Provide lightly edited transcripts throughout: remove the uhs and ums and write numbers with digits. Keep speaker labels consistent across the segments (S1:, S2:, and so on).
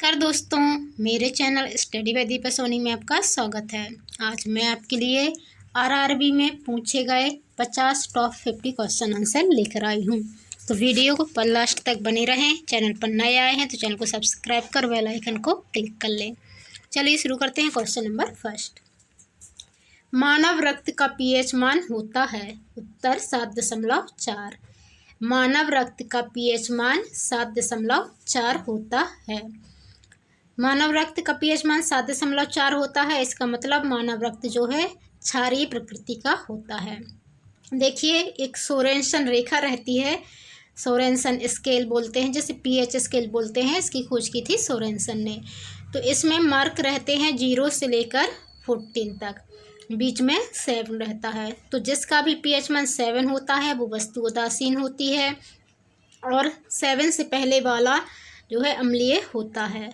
S1: नमस्कार दोस्तों, मेरे channel study with Deepa Soni में आपका स्वागत है। आज मैं आपके लिए आरआरबी में पूछे गए 50 टॉप 50 क्वेश्चन आंसर लेकर आई हूँ। तो वीडियो को पर लास्ट तक बने रहें। चैनल पर नए आए हैं तो चैनल को सब्सक्राइब कर बेल आइकन को क्लिक कर लें। चलिए शुरू करते हैं। क्वेश्चन नंबर फर्स्ट, मानव रक्त का पीएच मान होता है? उत्तर 7.4। मानव रक्त का पीएच मान 7.4 होता है। मानव रक्त का पीएच मान 7.4 होता है। इसका मतलब मानव रक्त जो है क्षारीय प्रकृति का होता है। देखिए, एक सोरेनसन रेखा रहती है, सोरेनसन स्केल बोलते हैं, जैसे पीएच स्केल बोलते हैं। इसकी खोज की थी सोरेनसन ने। तो इसमें मार्क रहते हैं 0 से लेकर 14 तक, बीच में 7 रहता है। तो जिसका भी पीएच मान 7 होता है वो वस्तु उदासीन होती है, और 7 से पहले वाला जो है अम्लीय होता है,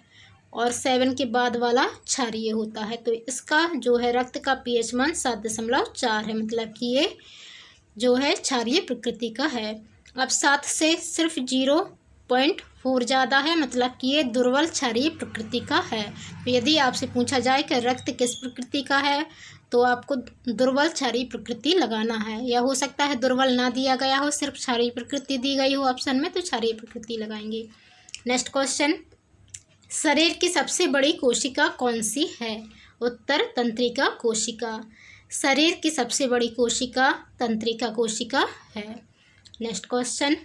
S1: और 7 के बाद वाला क्षारीय होता है। तो इसका जो है रक्त का पीएच मान 7.4 है, मतलब कि ये जो है क्षारीय प्रकृति का है। अब 7 से सिर्फ 0.4 ज़्यादा है, मतलब कि ये दुर्बल क्षारीय प्रकृति का है। तो यदि आपसे पूछा जाए कि रक्त किस प्रकृति का है, तो आपको दुर्बल क्षारीय प्रकृति लगाना है, या हो सकता है दुर्बल ना दिया गया हो, सिर्फ क्षारीय प्रकृति दी गई हो ऑप्शन में, तो क्षारीय प्रकृति लगाएंगे। नेक्स्ट क्वेश्चन, शरीर की सबसे बड़ी कोशिका कौन सी है? उत्तर तंत्रिका कोशिका। शरीर की सबसे बड़ी कोशिका तंत्रिका कोशिका है। नेक्स्ट क्वेश्चन,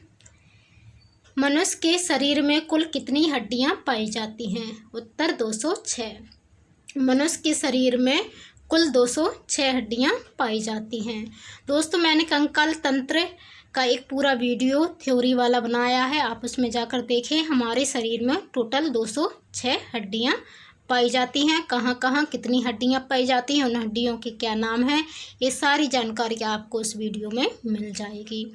S1: मनुष्य के शरीर में कुल कितनी हड्डियां पाई जाती हैं? उत्तर 206। मनुष्य के शरीर में कुल 206 हड्डियां पाई जाती हैं। दोस्तों, मैंने कंकाल तंत्र का एक पूरा वीडियो थ्योरी वाला बनाया है, आप उसमें जाकर देखें। हमारे शरीर में टोटल 206 हड्डियां पाई जाती हैं। कहाँ कहाँ कितनी हड्डियां पाई जाती हैं, उन हड्डियों के क्या नाम हैं, ये सारी जानकारी आपको उस वीडियो में मिल जाएगी।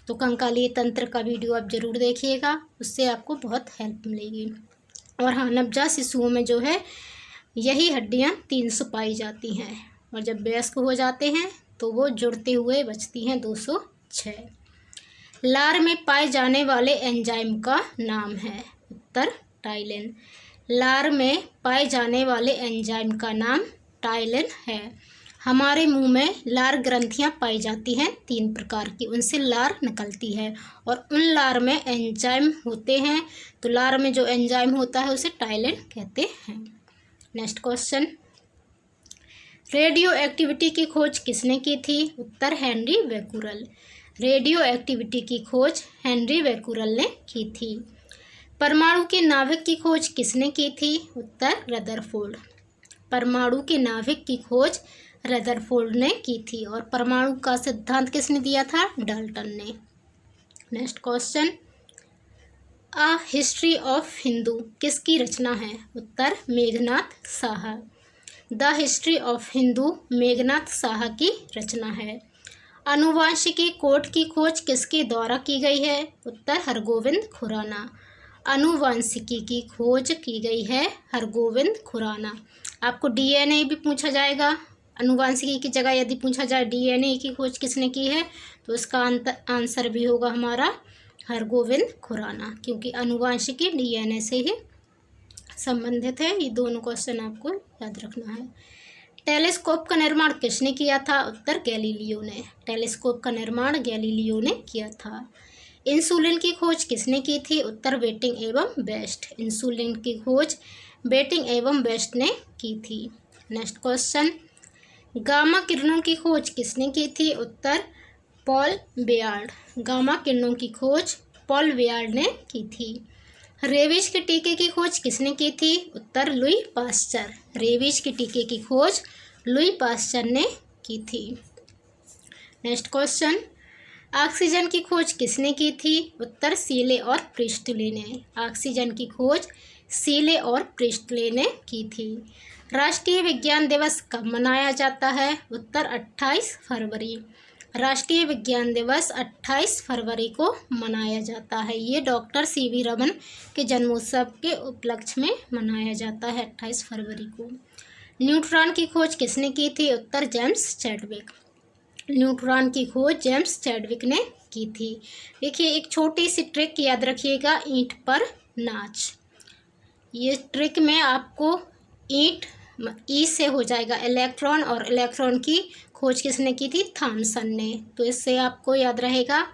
S1: तो कंकालीय तंत्र का वीडियो आप ज़रूर देखिएगा, उससे आपको बहुत हेल्प मिलेगी। और हाँ, नवजात शिशुओं में जो है यही हड्डियां 300 पाई जाती हैं, और जब वयस्क हो जाते हैं तो वो जुड़ते हुए बचती हैं 206। लार में पाए जाने वाले एंजाइम का नाम है? उत्तर टाइलिन। लार में पाए जाने वाले एंजाइम का नाम टाइलिन है। हमारे मुंह में लार ग्रंथियां पाई जाती हैं 3 प्रकार की, उनसे लार निकलती है, और उन लार में एंजाइम होते हैं। तो लार में जो एंजाइम होता है उसे टाइलिन कहते हैं। नेक्स्ट क्वेश्चन, रेडियो एक्टिविटी की खोज किसने की थी? उत्तर हेनरी बेक्यूरेल। रेडियो एक्टिविटी की खोज हेनरी बेक्यूरेल ने की थी। परमाणु के नाभिक की खोज किसने की थी? उत्तर रदरफोर्ड। परमाणु के नाभिक की खोज रदरफोर्ड ने की थी, और परमाणु का सिद्धांत किसने दिया था? डाल्टन ने। Next question, a history of Hindu किसकी रचना है? उत्तर Meghnad Saha. The history of Hindu Meghnad Saha की रचना है। आनुवांशिकी कोड की खोज किसके द्वारा की गई है? उत्तर हरगोविंद खुराना। आनुवांशिकी की खोज की गई है हरगोविंद खुराना। आपको डीएनए भी पूछा जाएगा, आनुवांशिकी की जगह यदि पूछा जाए डीएनए की खोज किसने की है, तो इसका आंसर भी होगा हमारा हरगोविंद खुराना, क्योंकि आनुवांशिकी डीएनए से ही संबंधित है। ये दोनों क्वेश्चन आपको याद रखना है। टेलीस्कोप का निर्माण किसने किया था? उत्तर गैलीलियो ने। टेलीस्कोप का निर्माण गैलीलियो ने किया था। इंसुलिन की खोज किसने की थी? उत्तर बेटिंग एवं बेस्ट। इंसुलिन की खोज बेटिंग एवं बेस्ट ने की थी। नेक्स्ट क्वेश्चन, गामा किरणों की खोज किसने की थी? उत्तर पॉल बेयार्ड। गामा किरणों की खोज पॉल बेयार्ड ने की थी। रेबीज के टीके की खोज किसने की थी? उत्तर लुई पास्चर। रेबीज के टीके की खोज लुई पास्चर ने की थी। नेक्स्ट क्वेश्चन, ऑक्सीजन की खोज किसने की थी? उत्तर सीले और प्रिस्टले ने। ऑक्सीजन की खोज सीले और प्रिस्टले ने की थी। राष्ट्रीय विज्ञान दिवस कब मनाया जाता है? उत्तर 28 फरवरी। राष्ट्रीय विज्ञान दिवस 28 फरवरी को मनाया जाता है। ये डॉक्टर सीवी रमन के जन्मोत्सव के उपलक्ष्य में मनाया जाता है 28 फरवरी को। न्यूट्रॉन की खोज किसने की थी? उत्तर जेम्स चैडविक। न्यूट्रॉन की खोज जेम्स चैडविक ने की थी। देखिए, एक छोटी सी ट्रिक याद रखिएगा, ईंट पर नाच। ये ट्रिक में आपको ईंट ई से हो जाएगा इलेक्ट्रॉन, और इलेक्ट्रॉन की खोज किसने की थी? थॉमसन ने। तो इससे आपको याद रहेगा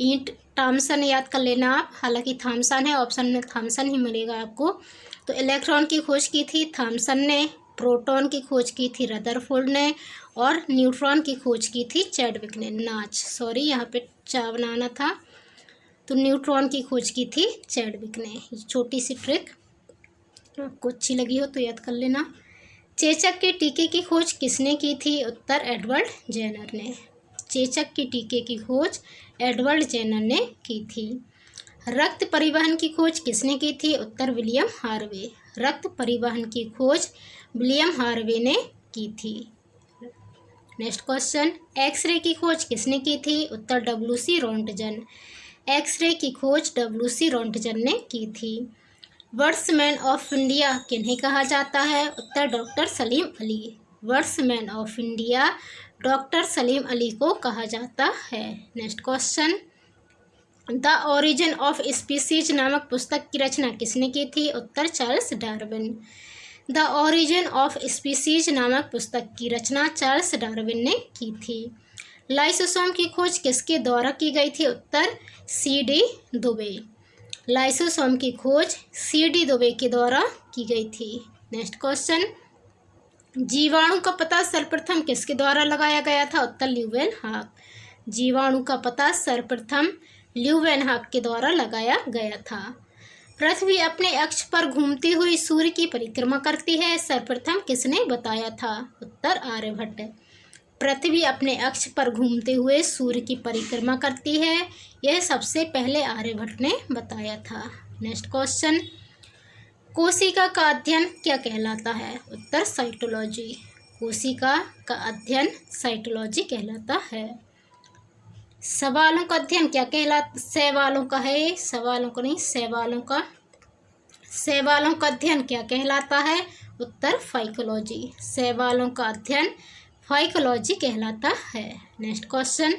S1: ईंट थॉमसन याद कर लेना आप, हालांकि थॉमसन है, ऑप्शन में थॉमसन ही मिलेगा आपको। तो इलेक्ट्रॉन की खोज की थी थॉमसन ने, प्रोटॉन की खोज की थी रदरफोर्ड ने, और न्यूट्रॉन की खोज की थी चैडविक ने। यहाँ पे चा बनाना था, तो न्यूट्रॉन की खोज की थी चैडविक ने। ये छोटी सी ट्रिक आपको अच्छी लगी हो तो याद कर लेना। चेचक के टीके की खोज किसने की थी? उत्तर एडवर्ड जेनर ने। चेचक के टीके की खोज एडवर्ड जेनर ने की थी। रक्त परिवहन की खोज किसने की थी? उत्तर विलियम हार्वे। रक्त परिवहन की खोज विलियम हार्वे ने की थी। नेक्स्ट क्वेश्चन, एक्सरे की खोज किसने की थी? उत्तर डब्ल्यूसी रोंटगन। एक्सरे की खोज डब्ल्यूसी रोंटगन ने की थी। वर्ड्समैन ऑफ इंडिया किन्हें कहा जाता है? उत्तर doctor Salim Ali. Birdsman of India doctor Salim Ali को कहा जाता है। Next question, the origin of species नामक पुस्तक की रचना किसने की थी? उत्तर Charles Darwin. The origin of species नामक पुस्तक की रचना चार्ल्स डार्विन ने की थी। लाइसोसोम की खोज किसके द्वारा की गई थी? उत्तर सी.डी. दुबे। लाइसोसोम की खोज सी.डी. दुबे के द्वारा की गई थी। नेक्स्ट क्वेश्चन, जीवाणु का पता सर्वप्रथम किसके द्वारा लगाया गया था? उत्तर ल्यूवेनहॉक। जीवाणु का पता सर्वप्रथम ल्यूवेनहॉक के द्वारा लगाया गया था। पृथ्वी अपने अक्ष पर घूमती हुई सूर्य की परिक्रमा करती है, सर्वप्रथम किसने बताया था? उत्तर आर्यभट्ट। पृथ्वी अपने अक्ष पर घूमते हुए सूर्य की परिक्रमा करती है, यह सबसे पहले आर्यभट्ट ने बताया था। नेक्स्ट क्वेश्चन, कोशिका का अध्ययन क्या कहलाता है? उत्तर साइटोलॉजी। कोशिका का अध्ययन साइटोलॉजी कहलाता है। सवालों का अध्ययन क्या कहलाता? सवालों का है, सवालों को नहीं, सवालों का। सवालों का अध्ययन क्या कहलाता है? उत्तर फाइकोलॉजी। सवालों का अध्ययन फाइकोलॉजी कहलाता है। Next question,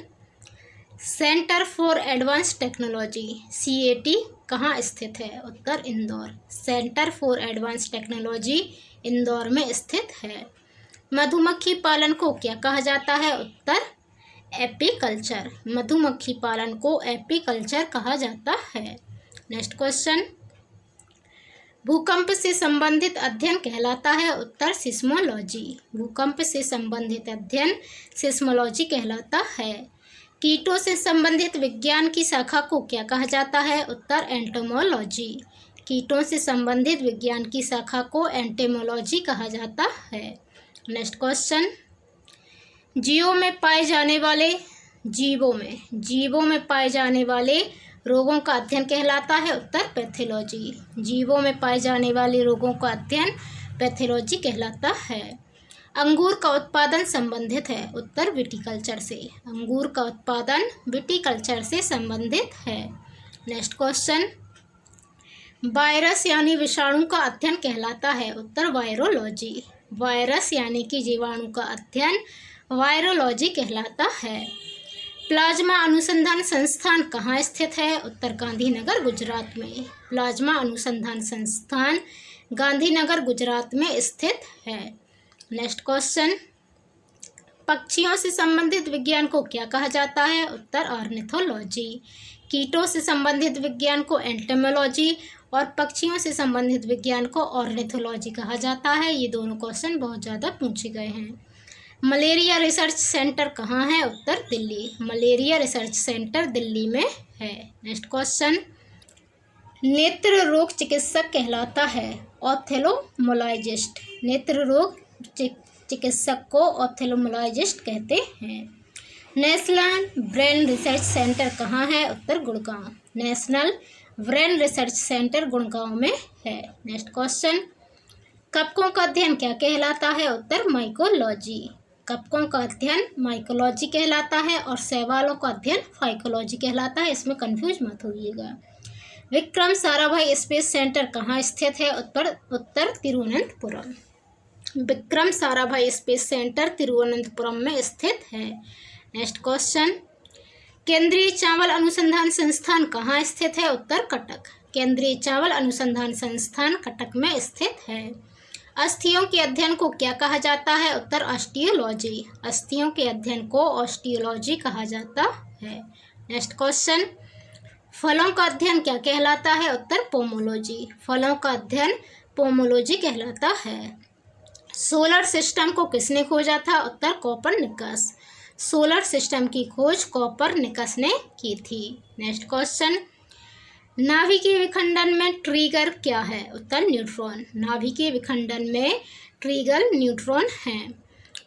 S1: centre for advance technology CAT कहाँ स्थित है? उत्तर Indore. Centre for advance technology Indore में स्थित है। मधुमक्खी पालन को क्या कहा जाता है? उत्तर एपीकल्चर। मधुमक्खी पालन को एपीकल्चर कहा जाता है। नेक्स्ट क्वेश्चन, भूकंप से संबंधित अध्ययन कहलाता है? उत्तर सिस्मोलॉजी। भूकंप से संबंधित अध्ययन सिस्मोलॉजी कहलाता है। कीटों से संबंधित विज्ञान की शाखा को क्या कहा जाता है? उत्तर एंटोमोलॉजी। कीटों से संबंधित विज्ञान की शाखा को एंटोमोलॉजी कहा जाता है। नेक्स्ट क्वेश्चन, जीवों में पाए जाने वाले रोगों का अध्ययन कहलाता है? उत्तर पैथोलॉजी। जीवों में पाए जाने वाले रोगों का अध्ययन पैथोलॉजी कहलाता है। अंगूर का उत्पादन संबंधित है? उत्तर विटिकल्चर से। अंगूर का उत्पादन विटिकल्चर से संबंधित है। नेक्स्ट क्वेश्चन, वायरस यानी विषाणु का अध्ययन कहलाता है? उत्तर वायरोलॉजी। वायरस यानी कि जीवाणु का अध्ययन वायरोलॉजी कहलाता है। प्लाज्मा अनुसंधान संस्थान कहाँ स्थित है? उत्तर गांधीनगर गुजरात में। प्लाज्मा अनुसंधान संस्थान गांधीनगर गुजरात में स्थित है। नेक्स्ट क्वेश्चन, पक्षियों से संबंधित विज्ञान को क्या कहा जाता है? उत्तर ऑर्निथोलॉजी। कीटों से संबंधित विज्ञान को एंटोमोलॉजी और पक्षियों से संबंधित विज्ञान को ऑर्निथोलॉजी कहा जाता है। ये दोनों क्वेश्चन बहुत ज़्यादा पूछे गए हैं। मलेरिया रिसर्च सेंटर कहाँ है? उत्तर Delhi. Malaria research centre Delhi में है। नेक्स्ट क्वेश्चन, नेत्र रोग चिकित्सक कहलाता है? ऑप्थेल्मोलॉजिस्ट। नेत्र रोग चिकित्सक को ऑप्थेल्मोलॉजिस्ट कहते हैं। नेशनल ब्रेन रिसर्च सेंटर कहाँ है? उत्तर Gurgaon. National brain research centre Gurgaon में है। नेक्स्ट क्वेश्चन, कपकों का अध्ययन क्या कहलाता है? उत्तर माइकोलॉजी। कपकों का अध्ययन माइकोलॉजी कहलाता है और शैवालों का अध्ययन फाइकोलॉजी कहलाता है। इसमें कंफ्यूज मत होइएगा। विक्रम साराभाई स्पेस सेंटर कहाँ स्थित है? उत्तर तिरुवनंतपुरम। विक्रम साराभाई स्पेस सेंटर तिरुवनंतपुरम में स्थित है। नेक्स्ट क्वेश्चन, केंद्रीय चावल अनुसंधान संस्थान कहाँ स्थित है? उत्तर कटक। केंद्रीय चावल अनुसंधान संस्थान कटक में स्थित है। अस्थियों के अध्ययन को क्या कहा जाता है? उत्तर ऑस्टियोलॉजी। अस्थियों के अध्ययन को ऑस्टियोलॉजी कहा जाता है। नेक्स्ट क्वेश्चन, फलों का अध्ययन क्या कहलाता है? उत्तर पोमोलॉजी। फलों का अध्ययन पोमोलॉजी कहलाता है। सोलर सिस्टम को किसने खोजा था? उत्तर कोपरनिकस। सोलर सिस्टम की खोज कोपरनिकस ने की थी। नेक्स्ट क्वेश्चन, नाभिकीय विखंडन में ट्रिगर क्या है? उत्तर न्यूट्रॉन। नाभिकीय विखंडन में ट्रिगर न्यूट्रॉन है।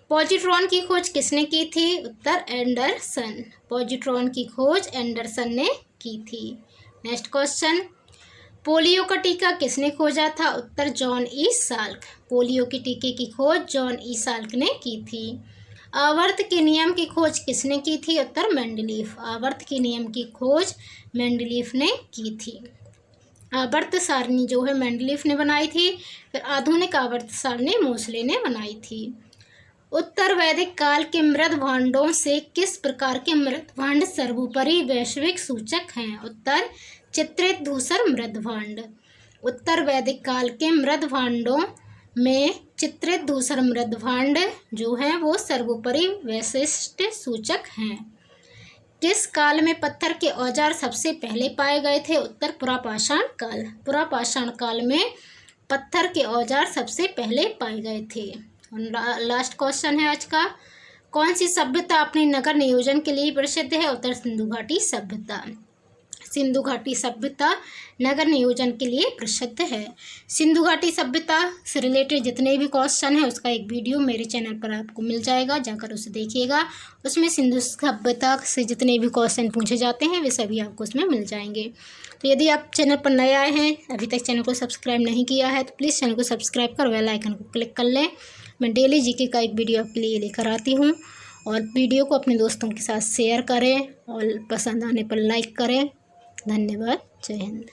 S1: पॉजिट्रॉन की खोज किसने की थी? उत्तर एंडरसन। पॉजिट्रॉन की खोज एंडरसन ने की थी। नेक्स्ट क्वेश्चन, पोलियो का टीका किसने खोजा था? उत्तर जॉन ई साल्क। पोलियो के टीके की खोज जॉन ई साल्क ने की थी। आवर्त के नियम की खोज किसने की थी? उत्तर मेंडलीफ। आवर्त के नियम की खोज मेंडलीफ ने की थी। आवर्त सारणी जो है मेंडलीफ ने बनाई थी, फिर आधुनिक आवर्त सारणी मोसले ने बनाई थी। उत्तर वैदिक काल के मृद भांडों से किस प्रकार के मृद भांड सर्वोपरि वैश्विक सूचक हैं? उत्तर चित्रित धूसर मृद भांड। उत्तर वैदिक काल के मृद भांडों में चित्रित धूसर मृद भांड जो है वो सर्वोपरि वैशिष्ट सूचक हैं। किस काल में पत्थर के औजार सबसे पहले पाए गए थे? उत्तर पुरापाषाण काल। पुरापाषाण काल में पत्थर के औजार सबसे पहले पाए गए थे। लास्ट क्वेश्चन है आज का, कौन सी सभ्यता अपने नगर नियोजन के लिए प्रसिद्ध है? उत्तर सिंधु घाटी सभ्यता। सिंधु घाटी सभ्यता नगर नियोजन के लिए प्रसिद्ध है। सिंधु घाटी सभ्यता से रिलेटेड जितने भी क्वेश्चन है उसका एक वीडियो मेरे चैनल पर आपको मिल जाएगा, जाकर उसे देखिएगा। उसमें सिंधु सभ्यता से जितने भी क्वेश्चन पूछे जाते हैं वे सभी आपको उसमें मिल जाएंगे। तो यदि आप चैनल पर नए आए हैं, अभी तक चैनल को सब्सक्राइब नहीं किया है, तो प्लीज़ चैनल को सब्सक्राइब कर बेल आइकन को क्लिक कर लें। मैं डेली जीके का एक वीडियो आपके लिए लेकर आती हूँ, और वीडियो को अपने दोस्तों के साथ शेयर करें और पसंद आने पर लाइक करें। धन्यवाद। जय हिंद।